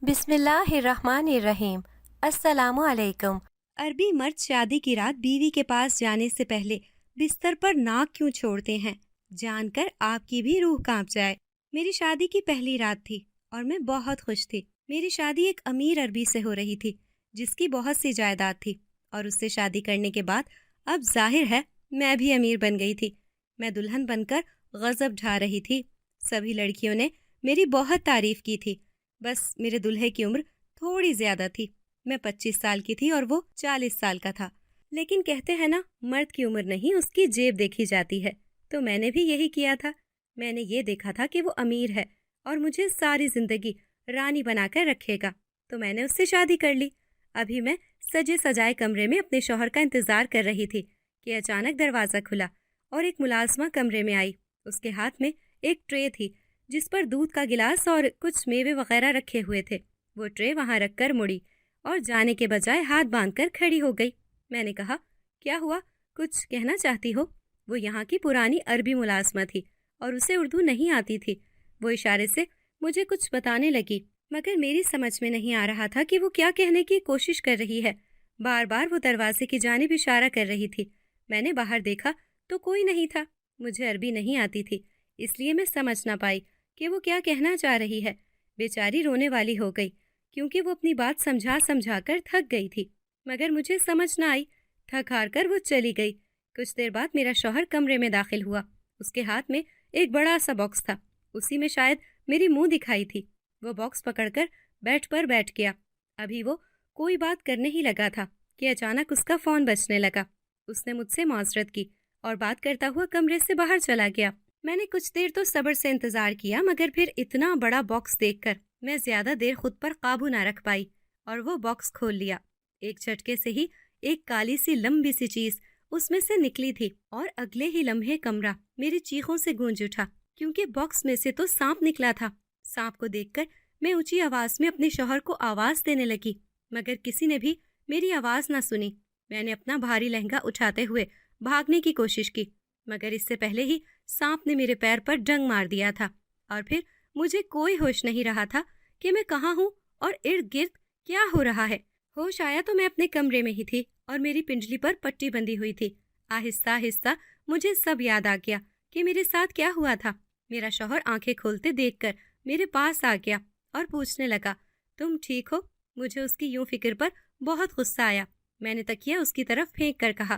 بسم اللہ الرحمن الرحیم۔ السلام علیکم۔ عربی مرد شادی کی رات بیوی کے پاس جانے سے پہلے بستر پر ناک کیوں چھوڑتے ہیں، جان کر آپ کی بھی روح کانپ جائے۔ میری شادی کی پہلی رات تھی اور میں بہت خوش تھی۔ میری شادی ایک امیر عربی سے ہو رہی تھی جس کی بہت سی جائیداد تھی، اور اس سے شادی کرنے کے بعد اب ظاہر ہے میں بھی امیر بن گئی تھی۔ میں دلہن بن کر غضب ڈھا رہی تھی۔ سبھی لڑکیوں نے میری بہت تعریف کی تھی، بس میرے دلہے کی عمر تھوڑی زیادہ تھی۔ میں 25 سال کی تھی اور وہ 40 سال کا تھا۔ لیکن کہتے ہیں نا، مرد کی عمر نہیں اس کی جیب دیکھی جاتی ہے، تو میں نے بھی یہی کیا تھا۔ میں نے یہ دیکھا تھا کہ وہ امیر ہے اور مجھے ساری زندگی رانی بنا کر رکھے گا، تو میں نے اس سے شادی کر لی۔ ابھی میں سجے سجائے کمرے میں اپنے شوہر کا انتظار کر رہی تھی کہ اچانک دروازہ کھلا اور ایک ملازمہ کمرے میں آئی۔ اس کے ہاتھ میں ایک ٹرے تھی جس پر دودھ کا گلاس اور کچھ میوے وغیرہ رکھے ہوئے تھے۔ وہ ٹرے وہاں رکھ کر مڑی اور جانے کے بجائے ہاتھ باندھ کر کھڑی ہو گئی۔ میں نے کہا، کیا ہوا، کچھ کہنا چاہتی ہو؟ وہ یہاں کی پرانی عربی ملازمہ تھی اور اسے اردو نہیں آتی تھی۔ وہ اشارے سے مجھے کچھ بتانے لگی، مگر میری سمجھ میں نہیں آ رہا تھا کہ وہ کیا کہنے کی کوشش کر رہی ہے۔ بار بار وہ دروازے کی جانب اشارہ کر رہی تھی۔ میں نے باہر دیکھا تو کوئی نہیں تھا۔ مجھے عربی نہیں آتی تھی، اس لیے میں سمجھ نہ پائی کہ وہ کیا کہنا چاہ رہی ہے۔ بیچاری رونے والی ہو گئی کیونکہ وہ اپنی بات سمجھا کر تھک گئی تھی، مگر مجھے سمجھ نہ آئی۔ تھک ہار کر وہ چلی گئی۔ کچھ دیر بعد میرا شوہر کمرے میں داخل ہوا۔ اس کے ہاتھ میں ایک بڑا سا باکس تھا، اسی میں شاید میری منہ دکھائی تھی۔ وہ باکس پکڑ کر بیڈ پر بیٹھ گیا۔ ابھی وہ کوئی بات کرنے ہی لگا تھا کہ اچانک اس کا فون بجنے لگا۔ اس نے مجھ سے معذرت کی اور بات کرتا ہوا کمرے سے باہر چلا گیا۔ میں نے کچھ دیر تو صبر سے انتظار کیا، مگر پھر اتنا بڑا باکس دیکھ کر میں زیادہ دیر خود پر قابو نہ رکھ پائی اور وہ باکس کھول لیا۔ ایک جھٹکے سے ہی ایک کالی سی لمبی سی چیز اس میں سے نکلی تھی، اور اگلے ہی لمحے کمرہ میری چیخوں سے گونج اٹھا، کیونکہ باکس میں سے تو سانپ نکلا تھا۔ سانپ کو دیکھ کر میں اونچی آواز میں اپنے شوہر کو آواز دینے لگی، مگر کسی نے بھی میری آواز نہ سنی۔ میں نے اپنا بھاری لہنگا اٹھاتے ہوئے بھاگنے کی کوشش کی، مگر اس سے پہلے ہی سانپ نے میرے پیر پر ڈنگ مار دیا تھا، اور پھر مجھے کوئی ہوش نہیں رہا تھا کہ میں کہاں ہوں اور ارد گرد کیا ہو رہا ہے۔ ہوش آیا تو میں اپنے کمرے میں ہی تھی اور میری پنجلی پر پٹی بندھی ہوئی تھی۔ آہستہ آہستہ مجھے سب یاد آ گیا کہ میرے ساتھ کیا ہوا تھا۔ میرا شوہر آنکھیں کھولتے دیکھ کر میرے پاس آ گیا اور پوچھنے لگا، تم ٹھیک ہو؟ مجھے اس کی یوں فکر پر بہت غصہ آیا۔ میں نے تکیہ اس کی طرف پھینک کر کہا،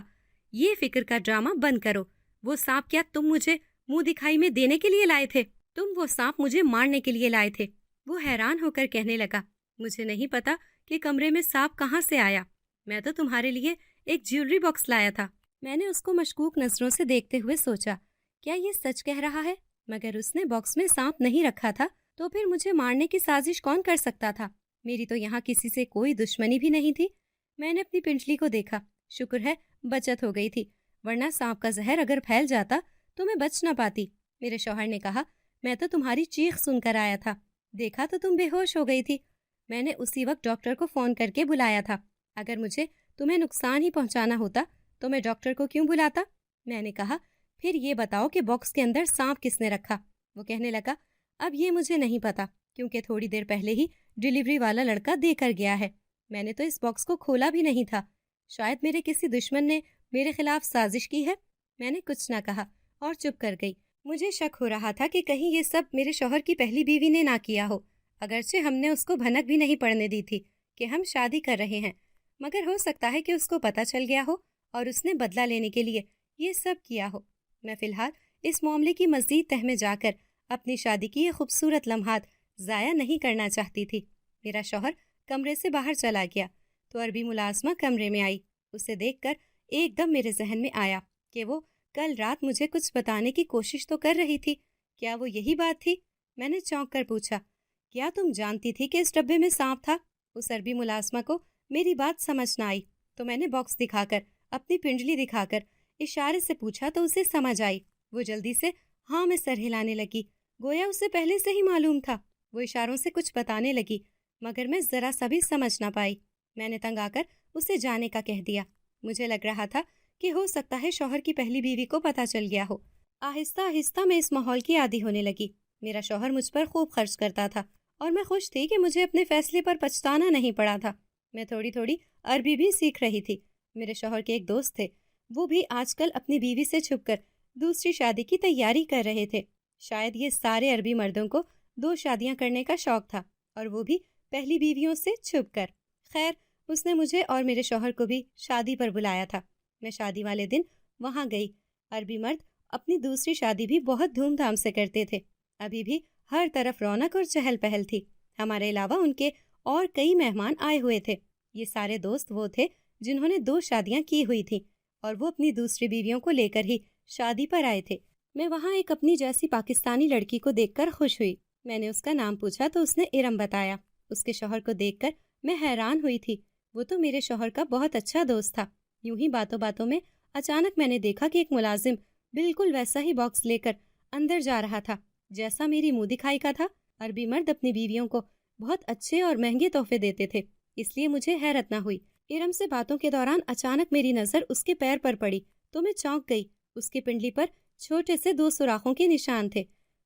یہ فکر کا ڈرامہ بند کرو۔ وہ سانپ کیا تم مجھے منہ دکھائی میں دینے کے لیے لائے تھے؟ وہ سانپ مجھے مارنے کے لیے لائے تھے۔ وہ حیران ہو کر کہنے لگا، مجھے نہیں پتا کہ کمرے میں سانپ کہاں سے آیا۔ میں تو تمہارے لیے ایک جیولری باکس لایا تھا۔ میں نے اس کو مشکوک نظروں سے دیکھتے ہوئے سوچا، کیا یہ سچ کہہ رہا ہے؟ مگر اس نے باکس میں سانپ نہیں رکھا تھا، تو پھر مجھے مارنے کی سازش کون کر سکتا تھا؟ میری تو یہاں کسی سے کوئی دشمنی بھی نہیں تھی۔ میں نے اپنی پنجلی کو دیکھا، شکر ہے بچت ہو گئی تھی، ورنہ سانپ کا زہر اگر پھیل جاتا تو میں بچ نہ پاتی۔ میرے شوہر نے کہا، میں تو تمہاری چیخ سن کر آیا تھا، دیکھا تو تم بے ہوش ہو گئی تھی۔ میں نے اسی وقت ڈاکٹر کو فون کر کے بلایا تھا۔ اگر مجھے تمہیں نقصان ہی پہنچانا ہوتا تو میں ڈاکٹر کو کیوں بلاتا؟ میں نے کہا، پھر یہ بتاؤ کہ باکس کے اندر سانپ کس نے رکھا؟ وہ کہنے لگا، اب یہ مجھے نہیں پتا، کیونکہ تھوڑی دیر پہلے ہی ڈیلیوری والا لڑکا دے کر گیا ہے۔ میں نے تو اس باکس کو کھولا بھی نہیں تھا۔ شاید میرے کسی دشمن نے میرے خلاف سازش کی ہے۔ میں نے کچھ نہ کہا اور چپ کر گئی۔ مجھے شک ہو رہا تھا کہ کہیں یہ سب میرے شوہر کی پہلی بیوی نے نہ کیا ہو، اگرچہ ہم نے اس کو بھنک بھی نہیں پڑنے دی تھی کہ ہم شادی کر رہے ہیں، مگر ہو سکتا ہے کہ اس کو پتہ چل گیا ہو اور اس نے بدلہ لینے کے لیے یہ سب کیا ہو۔ میں فی الحال اس معاملے کی مزید تہ میں جا کر اپنی شادی کی یہ خوبصورت لمحات ضائع نہیں کرنا چاہتی تھی۔ میرا شوہر کمرے سے باہر چلا گیا تو عربی ملازمہ کمرے میں آئی۔ اسے دیکھ کر ایک دم میرے ذہن میں آیا کہ وہ کل رات مجھے کچھ بتانے کی کوشش تو کر رہی تھی۔ کیا وہ یہی بات تھی؟ میں نے چونک کر پوچھا، کیا تم جانتی تھی کہ اس ڈبے میں سانپ تھا؟ اس عربی ملازمہ کو میری بات سمجھ نہ آئی، تو میں نے باکس دکھا کر، اپنی پنجلی دکھا کر اشارے سے پوچھا تو اسے سمجھ آئی۔ وہ جلدی سے ہاں میں سر ہلانے لگی، گویا اسے پہلے سے ہی معلوم تھا۔ وہ اشاروں سے کچھ بتانے لگی، مگر میں ذرا سا بھی سمجھ نہ پائی۔ میں نے تنگ آ کر اسے جانے کا کہہ دیا۔ مجھے لگ رہا تھا کہ ہو سکتا ہے شوہر کی پہلی بیوی کو پتہ چل گیا ہو۔ آہستہ آہستہ میں اس ماحول کی عادی ہونے لگی۔ میرا شوہر مجھ پر خوب خرچ کرتا تھا اور میں خوش تھی کہ مجھے اپنے فیصلے پر پچھتانا نہیں پڑا تھا۔ میں تھوڑی تھوڑی عربی بھی سیکھ رہی تھی۔ میرے شوہر کے ایک دوست تھے، وہ بھی آج کل اپنی بیوی سے چھپ کر دوسری شادی کی تیاری کر رہے تھے۔ شاید یہ سارے عربی مردوں کو 2 شادیاں کرنے کا شوق تھا، اور وہ بھی پہلی بیویوں سے چھپ کر۔ خیر، اس نے مجھے اور میرے شوہر کو بھی شادی پر بلایا تھا۔ میں شادی والے دن وہاں گئی۔ عربی مرد اپنی دوسری شادی بھی بہت دھوم دھام سے کرتے تھے۔ ابھی بھی ہر طرف رونق اور چہل پہل تھی۔ ہمارے علاوہ ان کے اور کئی مہمان آئے ہوئے تھے۔ یہ سارے دوست وہ تھے جنہوں نے 2 شادیاں کی ہوئی تھیں، اور وہ اپنی دوسری بیویوں کو لے کر ہی شادی پر آئے تھے۔ میں وہاں ایک اپنی جیسی پاکستانی لڑکی کو دیکھ کر خوش ہوئی۔ میں نے اس کا نام پوچھا تو اس نے ارم بتایا۔ اس کے شوہر کو دیکھ کر میں حیران ہوئی تھی۔ وہ تو میرے شوہر کا بہت اچھا دوست تھا۔ یوں ہی باتوں باتوں میں اچانک میں نے دیکھا کہ ایک ملازم بالکل ویسا ہی باکس لے کر اندر جا رہا تھا جیسا میری منہ دکھائی کا تھا۔ عربی مرد اپنی بیویوں کو بہت اچھے اور مہنگے تحفے دیتے تھے، اس لیے مجھے حیرت نہ ہوئی۔ ارم سے باتوں کے دوران اچانک میری نظر اس کے پیر پر پڑی تو میں چونک گئی۔ اس کی پنڈلی پر چھوٹے سے 2 سوراخوں کے نشان تھے،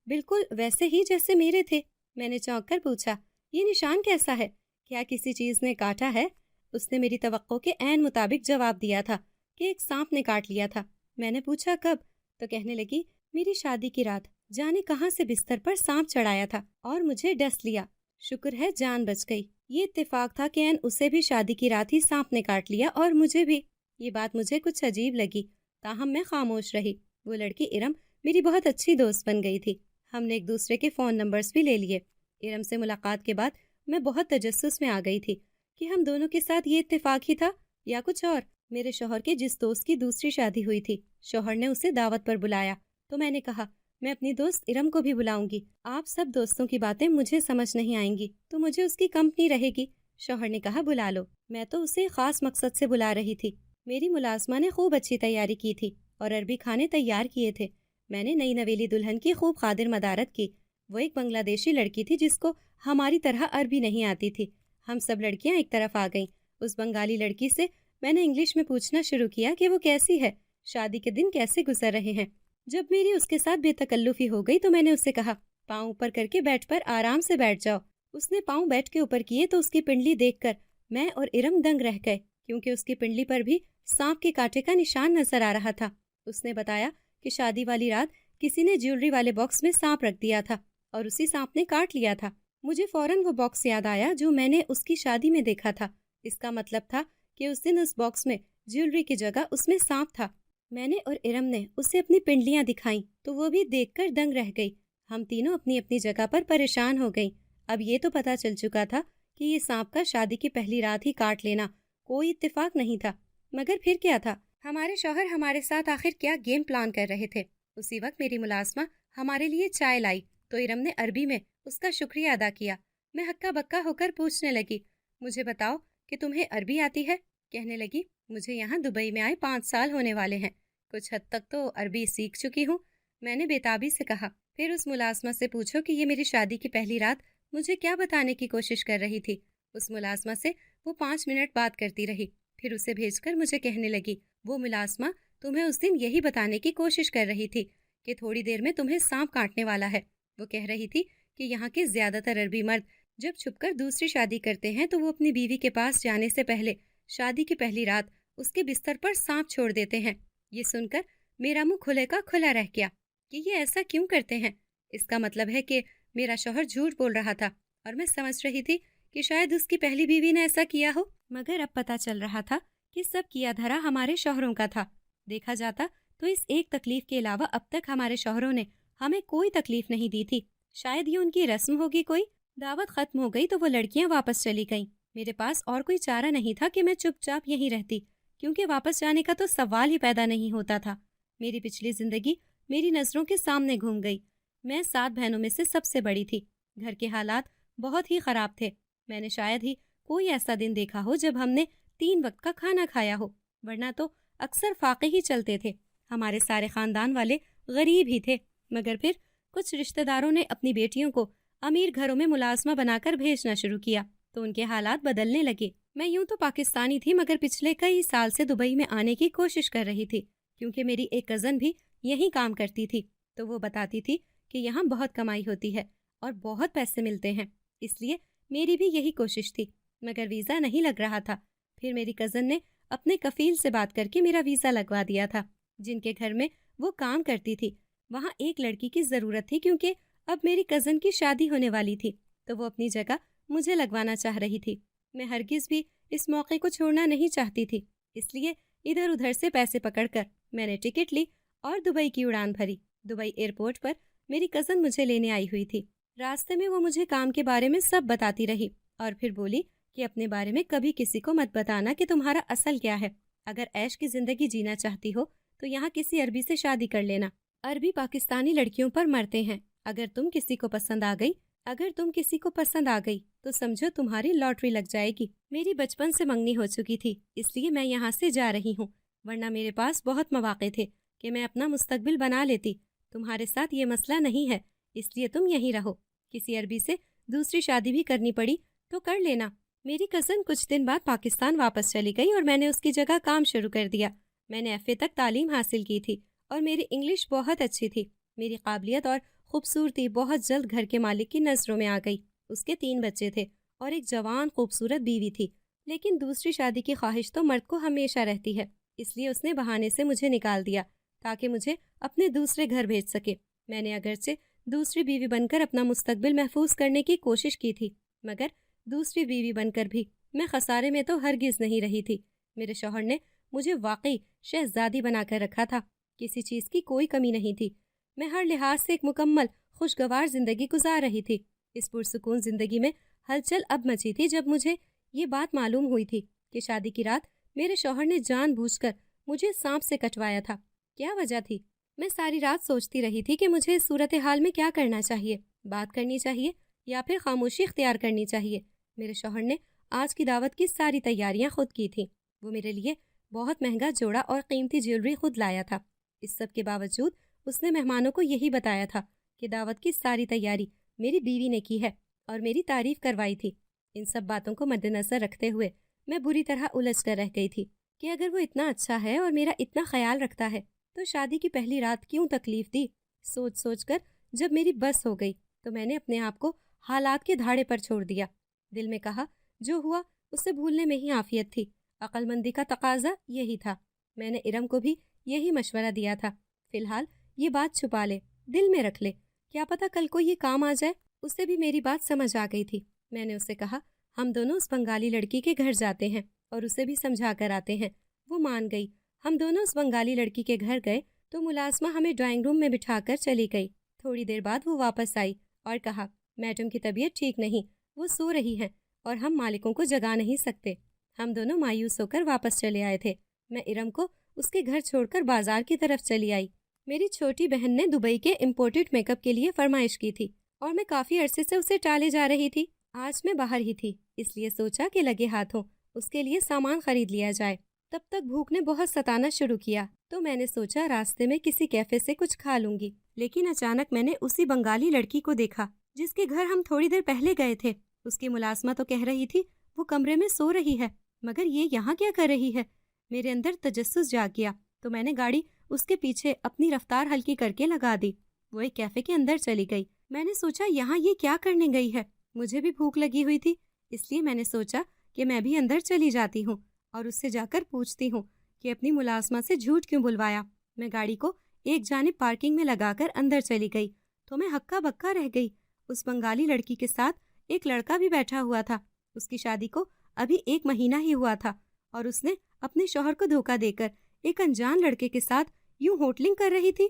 بالکل ویسے ہی جیسے میرے تھے۔ میں نے چونک کر پوچھا، یہ نشان کیسا ہے؟ کیا کسی چیز نے کاٹا ہے؟ اس نے میری توقع کے عین مطابق جواب دیا تھا کہ ایک سانپ نے کاٹ لیا تھا۔ میں نے پوچھا کب؟ تو کہنے لگی، میری شادی کی رات جانے کہاں سے بستر پر سانپ چڑھایا تھا اور مجھے ڈس لیا۔ شکر ہے جان بچ گئی۔ یہ اتفاق تھا کہ اسے بھی شادی کی رات ہی سانپ نے کاٹ لیا اور مجھے بھی۔ یہ بات مجھے کچھ عجیب لگی، تاہم میں خاموش رہی۔ وہ لڑکی ارم میری بہت اچھی دوست بن گئی تھی۔ ہم نے ایک دوسرے کے فون نمبرز بھی لے لیے۔ ارم سے ملاقات کے بعد میں بہت تجسس میں آ گئی تھی کہ ہم دونوں کے ساتھ یہ اتفاق ہی تھا یا کچھ اور۔ میرے شوہر کے جس دوست کی دوسری شادی ہوئی تھی، شوہر نے اسے دعوت پر بلایا تو میں نے کہا، میں اپنی دوست ارم کو بھی بلاؤں گی۔ آپ سب دوستوں کی باتیں مجھے سمجھ نہیں آئیں گی تو مجھے اس کی کمپنی رہے گی۔ شوہر نے کہا، بلا لو۔ میں تو اسے خاص مقصد سے بلا رہی تھی۔ میری ملازمہ نے خوب اچھی تیاری کی تھی اور عربی کھانے تیار کیے تھے۔ میں نے نئی نویلی دلہن کی خوب خادر مدارت کی۔ وہ ایک بنگلہ دیشی لڑکی تھی جس کو ہماری طرح عربی نہیں آتی تھی۔ ہم سب لڑکیاں ایک طرف آ گئیں۔ اس بنگالی لڑکی سے میں نے انگلش میں پوچھنا شروع کیا کہ وہ کیسی ہے، شادی کے دن کیسے گزر رہے ہیں۔ جب میری اس کے ساتھ بے تکلفی ہو گئی تو میں نے اسے کہا، پاؤں اوپر کر کے بیٹھ پر آرام سے بیٹھ جاؤ۔ اس نے پاؤں بیٹھ کے اوپر کیے تو اس کی پنڈلی دیکھ کر میں اور ارم دنگ رہ گئے، کیونکہ اس کی پنڈلی پر بھی سانپ کے کانٹے کا نشان نظر آ رہا تھا۔ اس نے بتایا کہ شادی والی رات کسی نے جیولری والے باکس میں سانپ رکھ دیا تھا اور اسی سانپ نے کاٹ لیا تھا۔ مجھے فوراً وہ باکس یاد آیا جو میں نے اس کی شادی میں دیکھا تھا۔ اس کا مطلب تھا کہ اس دن اس باکس میں جیولری کی جگہ اس میں سانپ تھا۔ میں نے اور ارم نے اسے اپنی پنڈلیاں دکھائیں تو وہ بھی دیکھ کر دنگ رہ گئی۔ ہم تینوں اپنی اپنی جگہ پر پریشان ہو گئیں۔ اب یہ تو پتہ چل چکا تھا کہ یہ سانپ کا شادی کی پہلی رات ہی کاٹ لینا کوئی اتفاق نہیں تھا، مگر پھر کیا تھا؟ ہمارے شوہر ہمارے ساتھ آخر کیا گیم پلان کر رہے تھے؟ اسی وقت میری ملازمہ ہمارے لیے چائے لائی تو ارم نے عربی میں اس کا شکریہ ادا کیا۔ میں ہکا بکا ہو کر پوچھنے لگی، مجھے بتاؤ کہ تمہیں عربی آتی ہے؟ کہنے لگی، مجھے یہاں دبئی میں آئے 5 سال ہونے والے ہیں، کچھ حد تک تو عربی سیکھ چکی ہوں۔ میں نے بےتابی سے کہا، پھر اس ملازمہ سے پوچھو کہ یہ میری شادی کی پہلی رات مجھے کیا بتانے کی کوشش کر رہی تھی۔ اس ملازمہ سے وہ 5 منٹ بات کرتی رہی، پھر اسے بھیج کر مجھے کہنے لگی، وہ ملازمہ تمہیں اس دن یہی بتانے کی کوشش کر رہی تھی کہ تھوڑی دیر میں تمہیں سانپ کاٹنے والا ہے۔ وہ کہہ رہی تھی کہ یہاں کے زیادہ تر عربی مرد جب چھپ کر دوسری شادی کرتے ہیں تو وہ اپنی بیوی کے پاس جانے سے پہلے شادی کی پہلی رات اس کے بستر پر سانپ چھوڑ دیتے ہیں۔ یہ سن کر میرا منہ کھلے کا کھلا رہ گیا کہ یہ ایسا کیوں کرتے ہیں۔ اس کا مطلب ہے کہ میرا شوہر جھوٹ بول رہا تھا اور میں سمجھ رہی تھی کہ شاید اس کی پہلی بیوی نے ایسا کیا ہو، مگر اب پتہ چل رہا تھا کہ سب کیا دھرا ہمارے شوہروں کا تھا۔ دیکھا جاتا تو اس ایک تکلیف کے علاوہ اب تک ہمارے شوہروں نے ہمیں کوئی تکلیف نہیں دی تھی۔ شاید یہ ان کی رسم ہوگی کوئی۔ دعوت ختم ہو گئی تو وہ لڑکیاں واپس چلی گئیں۔ میرے پاس اور کوئی چارہ نہیں تھا کہ میں چپ چاپ یہیں رہتی، کیونکہ واپس جانے کا تو سوال ہی پیدا نہیں ہوتا تھا۔ میری پچھلی زندگی میری نظروں کے سامنے گھوم گئی۔ میں 7 بہنوں میں سے سب سے بڑی تھی۔ گھر کے حالات بہت ہی خراب تھے۔ میں نے شاید ہی کوئی ایسا دن دیکھا ہو جب ہم نے 3 وقت کا کھانا کھایا ہو، ورنہ تو اکثر فاقے ہی چلتے تھے۔ ہمارے سارے خاندان والے غریب ہی تھے، مگر پھر کچھ رشتہ داروں نے اپنی بیٹیوں کو امیر گھروں میں ملازمہ بنا کر بھیجنا شروع کیا تو ان کے حالات بدلنے لگے۔ میں یوں تو پاکستانی تھی، مگر پچھلے کئی سال سے دبئی میں آنے کی کوشش کر رہی تھی، کیونکہ میری ایک کزن بھی یہیں کام کرتی تھی تو وہ بتاتی تھی کہ یہاں بہت کمائی ہوتی ہے اور بہت پیسے ملتے ہیں۔ اس لیے میری بھی یہی کوشش تھی، مگر ویزا نہیں لگ رہا تھا۔ پھر میری کزن نے اپنے کفیل سے بات کر کے میرا ویزا لگوا دیا تھا۔ جن کے گھر میں وہ کام کرتی تھی وہاں ایک لڑکی کی ضرورت تھی، کیونکہ اب میری کزن کی شادی ہونے والی تھی، تو وہ اپنی جگہ مجھے لگوانا چاہ رہی تھی۔ میں ہرگز بھی اس موقع کو چھوڑنا نہیں چاہتی تھی، اس لیے ادھر ادھر سے پیسے پکڑ کر میں نے ٹکٹ لی اور دبئی کی اڑان بھری۔ دبئی ایئرپورٹ پر میری کزن مجھے لینے آئی ہوئی تھی۔ راستے میں وہ مجھے کام کے بارے میں سب بتاتی رہی اور پھر بولی کہ اپنے بارے میں کبھی کسی کو مت بتانا کہ تمہارا اصل کیا ہے۔ اگر عیش کی زندگی جینا چاہتی ہو تو یہاں کسی عربی سے شادی کر لینا۔ عربی پاکستانی لڑکیوں پر مرتے ہیں۔ اگر تم کسی کو پسند آ گئی تو سمجھو تمہاری لاٹری لگ جائے گی۔ میری بچپن سے منگنی ہو چکی تھی، اس لیے میں یہاں سے جا رہی ہوں، ورنہ میرے پاس بہت مواقع تھے کہ میں اپنا مستقبل بنا لیتی۔ تمہارے ساتھ یہ مسئلہ نہیں ہے، اس لیے تم یہیں رہو۔ کسی عربی سے دوسری شادی بھی کرنی پڑی تو کر لینا۔ میری کزن کچھ دن بعد پاکستان واپس چلی گئی اور میں نے اس کی جگہ کام شروع کر دیا۔ میں نے ایف اے تک تعلیم حاصل کی تھی اور میری انگلش بہت اچھی تھی۔ میری قابلیت اور خوبصورتی بہت جلد گھر کے مالک کی نظروں میں آ گئی۔ اس کے 3 بچے تھے اور ایک جوان خوبصورت بیوی تھی، لیکن دوسری شادی کی خواہش تو مرد کو ہمیشہ رہتی ہے، اس لیے اس نے بہانے سے مجھے نکال دیا تاکہ مجھے اپنے دوسرے گھر بھیج سکے۔ میں نے اگرچہ دوسری بیوی بن کر اپنا مستقبل محفوظ کرنے کی کوشش کی تھی، مگر دوسری بیوی بن کر بھی میں خسارے میں تو ہرگز نہیں رہی تھی۔ میرے شوہر نے مجھے واقعی شہزادی بنا کر رکھا تھا، کسی چیز کی کوئی کمی نہیں تھی۔ میں ہر لحاظ سے ایک مکمل خوشگوار زندگی گزار رہی تھی۔ اس پرسکون زندگی میں ہلچل اب مچی تھی جب مجھے یہ بات معلوم ہوئی تھی کہ شادی کی رات میرے شوہر نے جان بوجھ کر مجھے سانپ سے کٹوایا تھا۔ کیا وجہ تھی؟ میں ساری رات سوچتی رہی تھی کہ مجھے اس صورتحال میں کیا کرنا چاہیے، بات کرنی چاہیے یا پھر خاموشی اختیار کرنی چاہیے۔ میرے شوہر نے آج کی دعوت کی ساری تیاریاں خود کی تھیں۔ وہ میرے لیے بہت مہنگا جوڑا اور قیمتی جیولری خود لایا تھا۔ اس سب کے باوجود اس نے مہمانوں کو یہی بتایا تھا کہ دعوت کی ساری تیاری میری بیوی نے کی ہے اور میری تعریف کروائی تھی۔ ان سب باتوں کو مد نظر رکھتے ہوئے میں بری طرح الجھ کر رہ گئی تھی کہ اگر وہ اتنا اچھا ہے اور میرا اتنا خیال رکھتا ہے تو شادی کی پہلی رات کیوں تکلیف دی۔ سوچ سوچ کر جب میری بس ہو گئی تو میں نے اپنے آپ کو حالات کے دھاڑے پر چھوڑ دیا۔ دل میں کہا جو ہوا اسے بھولنے میں ہی عافیت تھی۔ عقل مندی کا تقاضا یہی تھا۔ میں نے ارم کو بھی یہی مشورہ دیا تھا، فی الحال یہ بات چھپا لے، دل میں رکھ لے، کیا پتہ کل کو یہ کام آ جائے۔ اسے بھی میری بات سمجھ آ گئی تھی۔ میں نے اسے کہا ہم دونوں اس بنگالی لڑکی کے گھر جاتے ہیں اور اسے بھی سمجھا کر آتے ہیں۔ وہ مان گئی۔ ہم دونوں اس بنگالی لڑکی کے گھر گئے تو ملازمہ ہمیں ڈرائنگ روم میں بٹھا کر چلی گئی۔ تھوڑی دیر بعد وہ واپس آئی اور کہا میڈم کی طبیعت ٹھیک نہیں، وہ سو رہی ہیں اور ہم مالکوں کو جگا نہیں سکتے۔ ہم دونوں مایوس ہو کر واپس چلے آئے تھے۔ میں ارم کو اس کے گھر چھوڑ کر بازار کی طرف چلی آئی۔ میری چھوٹی بہن نے دبئی کے امپورٹڈ میک اپ کے لیے فرمائش کی تھی اور میں کافی عرصے سے اسے ٹالے جا رہی تھی۔ آج میں باہر ہی تھی، اس لیے سوچا کہ لگے ہاتھوں اس کے لیے سامان خرید لیا جائے۔ تب تک بھوک نے بہت ستانا شروع کیا تو میں نے سوچا راستے میں کسی کیفے سے کچھ کھا لوں گی، لیکن اچانک میں نے اسی بنگالی لڑکی کو دیکھا جس کے گھر ہم تھوڑی دیر پہلے گئے تھے۔ اس کی ملازمہ تو کہہ رہی تھی وہ کمرے میں سو رہی ہے، مگر یہ یہاں کیا کر رہی ہے؟ میرے اندر تجسس جاگ گیا تو میں نے گاڑی اس کے پیچھے اپنی رفتار ہلکی کر کے لگا دی۔ وہ ایک کیفے کے اندر چلی گئی۔ میں نے سوچا یہاں یہ کیا کرنے گئی ہے؟ مجھے بھی بھوک لگی ہوئی تھی، اس لیے میں نے سوچا کہ میں بھی اندر چلی جاتی ہوں اور اس سے جا کر پوچھتی ہوں کہ اپنی ملازمہ سے جھوٹ کیوں بلوایا۔ میں گاڑی کو ایک جانب پارکنگ میں لگا کر اندر چلی گئی تو میں ہکا بکا رہ گئی۔ اس بنگالی لڑکی کے ساتھ ایک لڑکا بھی بیٹھا ہوا تھا۔ اس کی شادی کو ابھی 1 مہینہ ہی ہوا تھا اور اس نے اپنے شوہر کو دھوکہ دے کر ایک انجان لڑکے کے ساتھ یوں ہوٹلنگ کر رہی تھی۔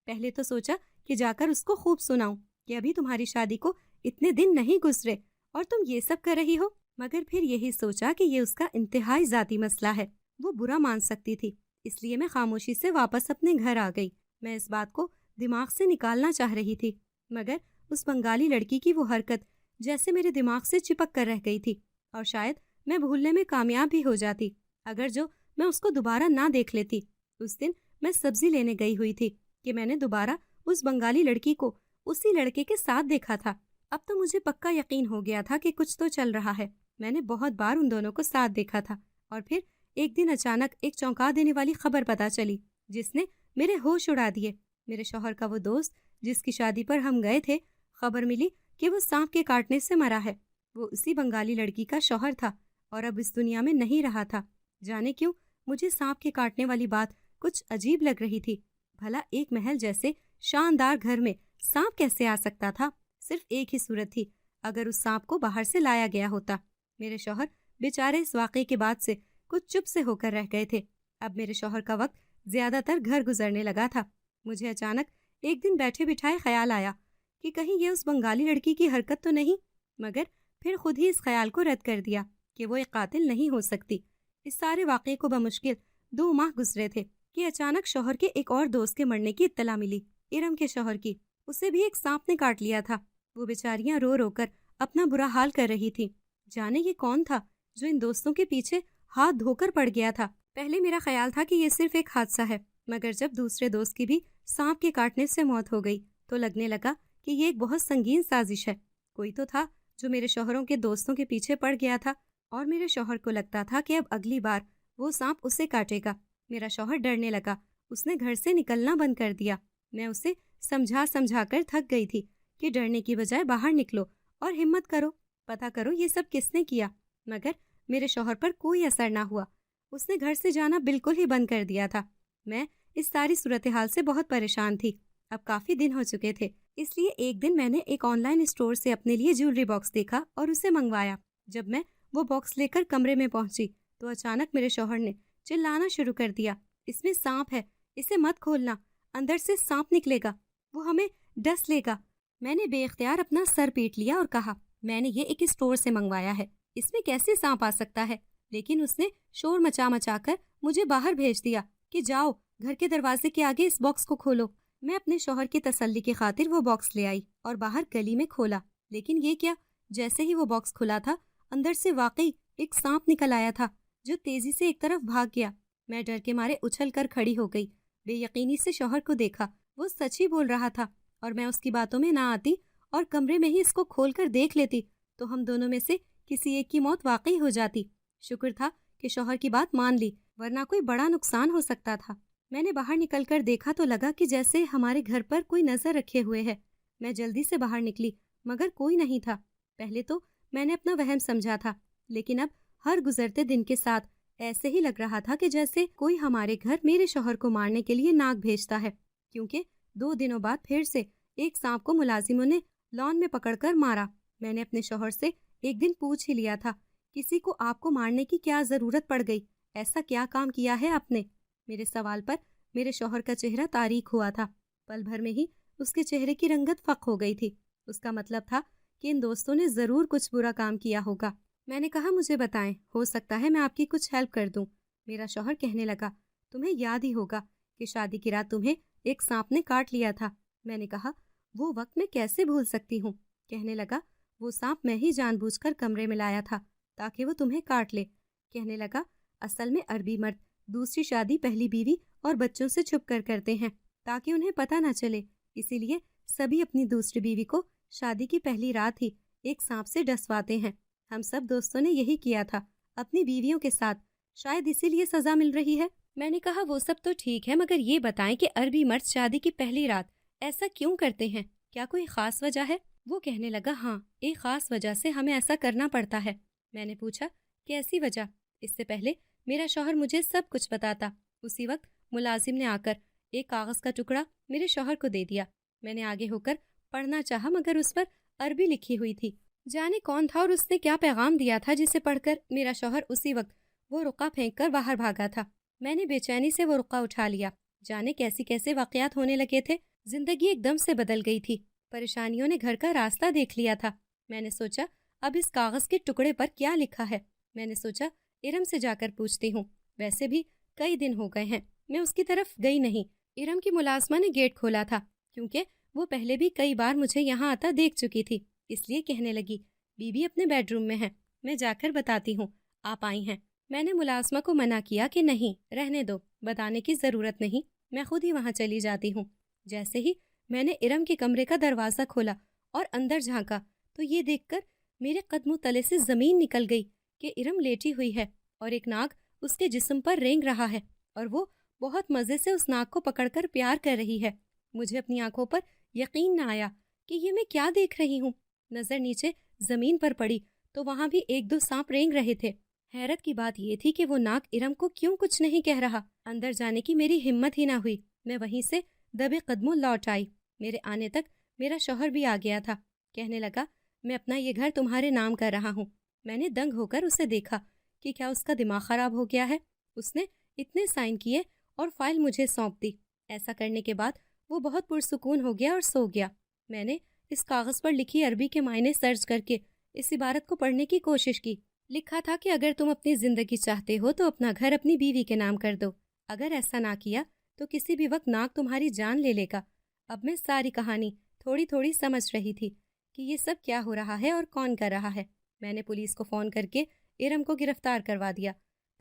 پہلے تو سوچا کہ جا کر اس کو خوب سناؤں کہ ابھی تمہاری شادی کو اتنے دن نہیں گزرے اور تم یہ سب کر رہی ہو، مگر پھر یہی سوچا کہ یہ اس کا انتہائی ذاتی مسئلہ ہے، وہ برا مان سکتی تھی، اس لیے میں خاموشی سے واپس اپنے گھر آ گئی۔ میں اس بات کو دماغ سے نکالنا چاہ رہی تھی، مگر اس بنگالی لڑکی کی وہ حرکت جیسے میرے دماغ سے چپک کر رہ گئی تھی اور شاید میں بھولنے میں کامیاب بھی ہو جاتی اگر جو میں اس کو دوبارہ نہ دیکھ لیتی۔ اس دن میں سبزی لینے گئی ہوئی تھی کہ میں نے دوبارہ اس بنگالی لڑکی کو اسی لڑکے کے ساتھ دیکھا تھا۔ اب تو مجھے پکا یقین ہو گیا تھا کہ کچھ تو چل رہا ہے۔ میں نے بہت بار ان دونوں کو ساتھ دیکھا تھا اور پھر ایک دن اچانک ایک چونکا دینے والی خبر پتہ چلی جس نے میرے ہوش اڑا دیے۔ میرے شوہر کا وہ دوست جس کی شادی پر ہم گئے تھے، خبر ملی کہ وہ سانپ کے کاٹنے سے مرا ہے۔ وہ اسی بنگالی لڑکی کا شوہر تھا اور اب اس دنیا میں نہیں رہا تھا۔ جانے کیوں مجھے سانپ کے کاٹنے والی بات کچھ عجیب لگ رہی تھی۔ بھلا ایک محل جیسے شاندار گھر میں سانپ کیسے آ سکتا تھا؟ صرف ایک ہی صورت تھی، اگر اس سانپ کو باہر سے لایا گیا ہوتا۔ میرے شوہر بیچارے اس واقعے کے بعد سے کچھ چپ سے ہو کر رہ گئے تھے۔ اب میرے شوہر کا وقت زیادہ تر گھر گزرنے لگا تھا۔ مجھے اچانک ایک دن بیٹھے بٹھائے خیال آیا کہ کہیں یہ اس بنگالی لڑکی کی حرکت تو نہیں، مگر پھر خود ہی اس خیال کو رد کر دیا کہ وہ ایک قاتل نہیں ہو سکتی۔ اس سارے واقعے کو بمشکل 2 ماہ گزرے تھے کہ اچانک شوہر کے ایک اور دوست کے مرنے کی اطلاع ملی، ارم کے شوہر کی۔ اسے بھی ایک سانپ نے کاٹ لیا تھا۔ وہ بیچاریاں رو رو کر اپنا برا حال کر رہی تھی۔ جانے یہ کون تھا جو ان دوستوں کے پیچھے ہاتھ دھو کر پڑ گیا تھا۔ پہلے میرا خیال تھا کہ یہ صرف ایک حادثہ ہے، مگر جب دوسرے دوست کی بھی سانپ کے کاٹنے سے موت ہو گئی تو لگنے لگا کہ یہ ایک بہت سنگین سازش ہے۔ کوئی تو تھا جو میرے شوہروں کے دوستوں کے پیچھے پڑ گیا تھا، اور میرے شوہر کو لگتا تھا کہ اب اگلی بار وہ سانپ اسے کاٹے گا۔ میرا شوہر ڈرنے لگا، اس نے گھر سے نکلنا بند کر دیا۔ میں اسے سمجھا کر تھک گئی تھی کہ ڈرنے کی بجائے باہر نکلو اور ہمت کرو، پتہ کرو یہ سب کس نے کیا۔ مگر میرے شوہر پر کوئی اثر نہ ہوا، اس نے گھر سے جانا بالکل ہی بند کر دیا تھا۔ میں اس ساری صورتحال سے بہت پریشان تھی۔ اب کافی دن ہو چکے تھے، اس لیے ایک دن میں نے ایک آن لائن اسٹور سے اپنے لیے جیولری باکس دیکھا اور اسے منگوایا۔ جب میں وہ باکس لے کر کمرے میں پہنچی تو اچانک میرے شوہر نے چلانا شروع کر دیا، اس میں سانپ ہے، اسے مت کھولنا، اندر سے سانپ نکلے گا، وہ ہمیں ڈس لے گا۔ میں نے بے اختیار اپنا سر پیٹ لیا اور کہا، میں نے یہ ایک اسٹور سے منگوایا ہے، اس میں کیسے سانپ آ سکتا ہے؟ لیکن اس نے شور مچا کر مجھے باہر بھیج دیا کہ جاؤ گھر کے دروازے کے آگے اس باکس کو کھولو۔ میں اپنے شوہر کی تسلی کی خاطر وہ باکس لے آئی اور باہر گلی میں کھولا، لیکن یہ کیا، جیسے ہی وہ باکس کھلا تھا اندر سے واقعی ایک سانپ نکل آیا تھا جو تیزی سے ایک طرف بھاگ گیا۔ میں ڈر کے مارے اچھل کر کھڑی ہو گئی، بے یقینی سے شوہر کو دیکھا، وہ سچ ہی بول رہا تھا اور میں اس کی باتوں میں نہ آتی اور کمرے میں ہی اس کو کھول کر دیکھ لیتی تو ہم دونوں میں سے کسی ایک کی موت واقعی ہو جاتی۔ شکر تھا کہ شوہر کی بات مان لی، ورنہ کوئی بڑا نقصان ہو سکتا تھا۔ میں نے باہر نکل کر دیکھا تو لگا کہ جیسے ہمارے گھر پر کوئی نظر رکھے ہوئے ہے۔ میں جلدی سے باہر نکلی مگر کوئی نہیں تھا۔ پہلے تو میں نے اپنا وہم سمجھا تھا، لیکن اب ہر گزرتے دن کے ساتھ ایسے ہی لگ رہا تھا کہ جیسے کوئی ہمارے گھر میرے شوہر کو مارنے کے لیے ناگ بھیجتا ہے، کیونکہ 2 دنوں بعد پھر سے ایک سانپ کو ملازموں نے لان میں پکڑ کر مارا۔ میں نے اپنے شوہر سے ایک دن پوچھ ہی لیا تھا، کسی کو آپ کو مارنے کی کیا ضرورت پڑ گئی؟ ایسا کیا کام کیا ہے آپ نے؟ میرے سوال پر میرے شوہر کا چہرہ تاریک ہوا تھا۔ پل بھر میں ہی اس کے چہرے کی رنگت فق ہو گئی تھی۔ اس کا مطلب تھا کہ ان دوستوں نے ضرور کچھ برا کام کیا ہوگا۔ میں نے کہا، مجھے بتائیں، ہو سکتا ہے میں آپ کی کچھ ہیلپ کر دوں۔ میرا شوہر کہنے لگا، تمہیں یاد ہی ہوگا کہ شادی کی رات تمہیں ایک سانپ نے کاٹ لیا تھا۔ میں نے کہا، وہ وقت میں کیسے بھول سکتی ہوں؟ کہنے لگا، وہ سانپ میں ہی جان بوجھ کر کمرے میں لایا تھا تاکہ وہ تمہیں کاٹ لے۔ کہنے لگا، اصل میں عربی مرد دوسری شادی پہلی بیوی اور بچوں سے چھپ کر کرتے ہیں تاکہ انہیں پتہ نہ چلے، اسی لیے سبھی اپنی دوسری بیوی کو شادی کی پہلی رات ہی ایک سانپ سے ڈسواتے ہیں۔ ہم سب دوستوں نے یہی کیا تھا اپنی بیویوں کے ساتھ، شاید اسی لیے سزا مل رہی ہے۔ میں نے کہا، وہ سب تو ٹھیک ہے، مگر یہ بتائیں کہ عربی مرد شادی کی پہلی رات ایسا کیوں کرتے ہیں؟ کیا کوئی خاص وجہ ہے؟ وہ کہنے لگا، ہاں، ایک خاص وجہ سے ہمیں ایسا کرنا پڑتا ہے۔ میں نے پوچھا، کیسی وجہ؟ اس سے پہلے میرا شوہر مجھے سب کچھ بتاتا۔ اسی وقت ملازم نے آ کر ایک کاغذ کا ٹکڑا میرے شوہر کو دے دیا۔ میں نے آگے ہو کر پڑھنا چاہا مگر اس پر عربی لکھی ہوئی تھی۔ جانے کون تھا اور اس نے کیا پیغام دیا تھا جسے پڑھ کر میرا شوہر اسی وقت وہ رقعہ پھینک کر باہر بھاگا تھا۔ میں نے بے چینی سے وہ رقعہ اٹھا لیا۔ جانے کیسی کیسے واقعات ہونے لگے تھے، زندگی ایک دم سے بدل گئی تھی۔ پریشانیوں نے گھر کا راستہ دیکھ لیا تھا۔ میں نے سوچا، اب اس کاغذ کے ٹکڑے پر کیا لکھا ہے؟ میں نے سوچا، ارم سے جا کر پوچھتی ہوں۔ ویسے بھی کئی دن ہو گئے ہیں میں اس کی طرف گئی نہیں۔ ارم کی ملازمہ نے گیٹ کھولا تھا کیونکہ وہ پہلے بھی کئی بار مجھے یہاں آتا دیکھ چکی تھی، اس لیے کہنے لگی، بی بی اپنے بیڈ روم میں ہے، میں جا کر بتاتی ہوں آپ آئی ہیں۔ میں نے ملازمہ کو منع کیا کہ نہیں، رہنے دو، بتانے کی ضرورت نہیں، میں خود ہی وہاں چلی جاتی ہوں۔ جیسے ہی میں نے ارم کے کمرے کا دروازہ کھولا اور اندر جھانکا تو یہ دیکھ کر میرے قدموں تلے سے زمین نکل گئی کہ ارم لیٹی ہوئی ہے اور ایک ناگ اس کے جسم پر رینگ رہا ہے اور وہ بہت مزے سے اس ناگ کو پکڑ کر پیار کر رہی ہے۔ مجھے اپنی آنکھوں پر یقین نہ آیا کہ یہ میں کیا دیکھ رہی ہوں۔ نظر نیچے زمین پر پڑی تو وہاں بھی 1-2 سانپ رینگ رہے تھے۔ حیرت کی بات یہ تھی کہ وہ ناگ ارم کو کیوں کچھ نہیں کہہ رہا۔ اندر جانے کی میری ہمت ہی نہ ہوئی۔ میں وہیں سے دبے قدموں لوٹ آئی۔ میرے آنے تک میرا شوہر بھی آ گیا تھا۔ کہنے لگا، میں اپنا یہ گھر تمہارے نام کر رہا ہوں۔ میں نے دنگ ہو کر اسے دیکھا کہ کیا اس کا دماغ خراب ہو گیا ہے۔ اس نے اتنے سائن کیے اور فائل مجھے سونپ دی۔ ایسا کرنے کے بعد وہ بہت پرسکون ہو گیا اور سو گیا۔ میں نے اس کاغذ پر لکھی عربی کے معنی سرچ کر کے اس عبارت کو پڑھنے کی کوشش کی۔ لکھا تھا کہ اگر تم اپنی زندگی چاہتے ہو تو اپنا گھر اپنی بیوی کے نام کر دو۔ اگر ایسا نہ کیا تو کسی بھی وقت ناگ تمہاری جان لے لے گا۔ اب میں ساری کہانی تھوڑی تھوڑی سمجھ رہی تھی کہ یہ سب کیا ہو رہا ہے اور کون کر رہا ہے۔ میں نے پولیس کو فون کر کے ارم کو گرفتار کروا دیا۔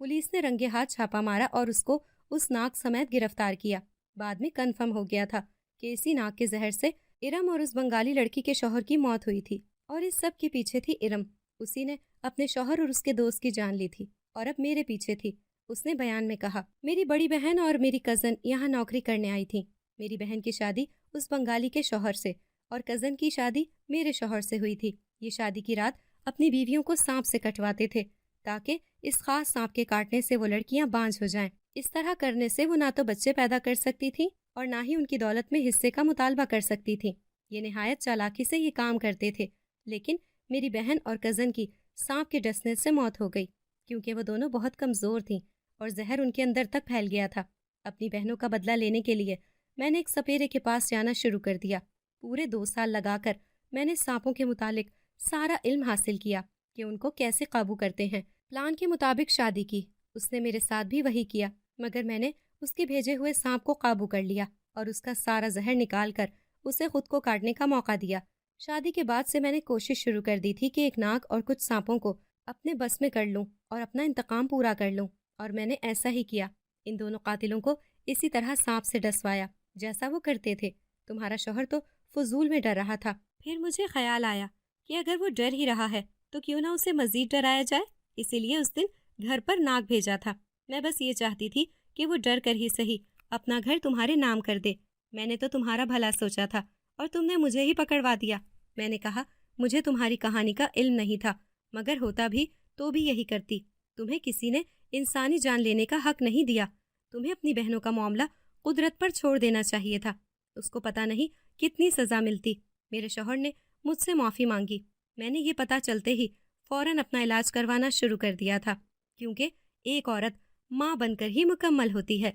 پولیس نے رنگے ہاتھ چھاپا مارا اور اس کو اس ناگ سمیت گرفتار کیا۔ بعد میں کنفرم ہو گیا تھا کہ اسی ناگ کے زہر سے ارم اور اس بنگالی لڑکی کے شوہر کی موت ہوئی تھی، اور اس سب کے پیچھے تھی ارم۔ اسی نے اپنے شوہر اور اس کے دوست کی جان لی تھی اور اب میرے پیچھے تھی۔ اس نے بیان میں کہا، میری بڑی بہن اور میری کزن یہاں نوکری کرنے آئی تھیں۔ میری بہن کی شادی اس بنگالی کے شوہر سے اور کزن کی شادی میرے شوہر سے ہوئی تھی۔ یہ شادی کی رات اپنی بیویوں کو سانپ سے کٹواتے تھے تاکہ اس خاص سانپ کے کاٹنے سے وہ لڑکیاں بانجھ ہو جائیں۔ اس طرح کرنے سے وہ نہ تو بچے پیدا کر سکتی تھیں اور نہ ہی ان کی دولت میں حصے کا مطالبہ کر سکتی تھیں۔ یہ نہایت چالاکی سے یہ کام کرتے تھے، لیکن میری بہن اور کزن کی سانپ کے ڈسنے سے موت ہو گئی کیونکہ وہ دونوں بہت کمزور تھیں اور زہر ان کے اندر تک پھیل گیا تھا۔ اپنی بہنوں کا بدلہ لینے کے لیے میں نے ایک سپیرے کے پاس جانا شروع کر دیا۔ پورے 2 سال لگا کر میں نے سانپوں کے متعلق سارا علم حاصل کیا کہ ان کو کیسے قابو کرتے ہیں۔ پلان کے مطابق شادی کی۔ اس نے میرے ساتھ بھی وہی کیا، مگر میں نے اس کے بھیجے ہوئے سانپ کو قابو کر لیا اور اس کا سارا زہر نکال کر اسے خود کو کاٹنے کا موقع دیا۔ شادی کے بعد سے میں نے کوشش شروع کر دی تھی کہ ایک ناگ اور کچھ سانپوں کو اپنے بس میں کر لوں اور اپنا انتقام پورا کر لوں، اور میں نے ایسا ہی کیا۔ ان دونوں قاتلوں کو اسی طرح سانپ سے ڈسوایا جیسا وہ کرتے تھے۔ تمہارا شوہر تو فضول میں ڈر رہا تھا۔ پھر مجھے خیال آیا کہ اگر وہ ڈر ہی رہا ہے تو کیوں نہ اسے مزید ڈرایا جائے، اسی لیے اس دن گھر پر ناگ بھیجا تھا۔ میں بس یہ چاہتی تھی کہ وہ ڈر کر ہی صحیح اپنا گھر تمہارے نام کر دے۔ میں نے تو تمہارا بھلا سوچا تھا اور تم نے مجھے ہی پکڑوا دیا۔ میں نے کہا، مجھے تمہاری کہانی کا علم نہیں تھا، مگر ہوتا بھی تو بھی یہی کرتی۔ تمہیں کسی نے انسانی جان لینے کا حق نہیں دیا۔ تمہیں اپنی بہنوں کا معاملہ قدرت پر چھوڑ دینا چاہیے تھا۔ اس کو پتہ نہیں کتنی سزا ملتی۔ میرے شوہر نے مجھ سے معافی مانگی۔ میں نے یہ پتہ چلتے ہی فوراً اپنا علاج کروانا شروع کر دیا تھا، کیونکہ ایک عورت ماں بن کر ہی مکمل ہوتی ہے۔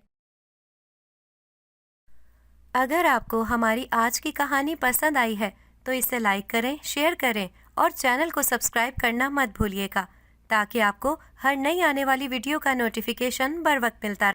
اگر آپ کو ہماری آج کی کہانی پسند آئی ہے تو اسے لائک کریں، شیئر کریں اور چینل کو سبسکرائب کرنا مت بھولیے گا تاکہ آپ کو ہر نئی آنے والی ویڈیو کا نوٹیفیکیشن بر وقت ملتا رہے۔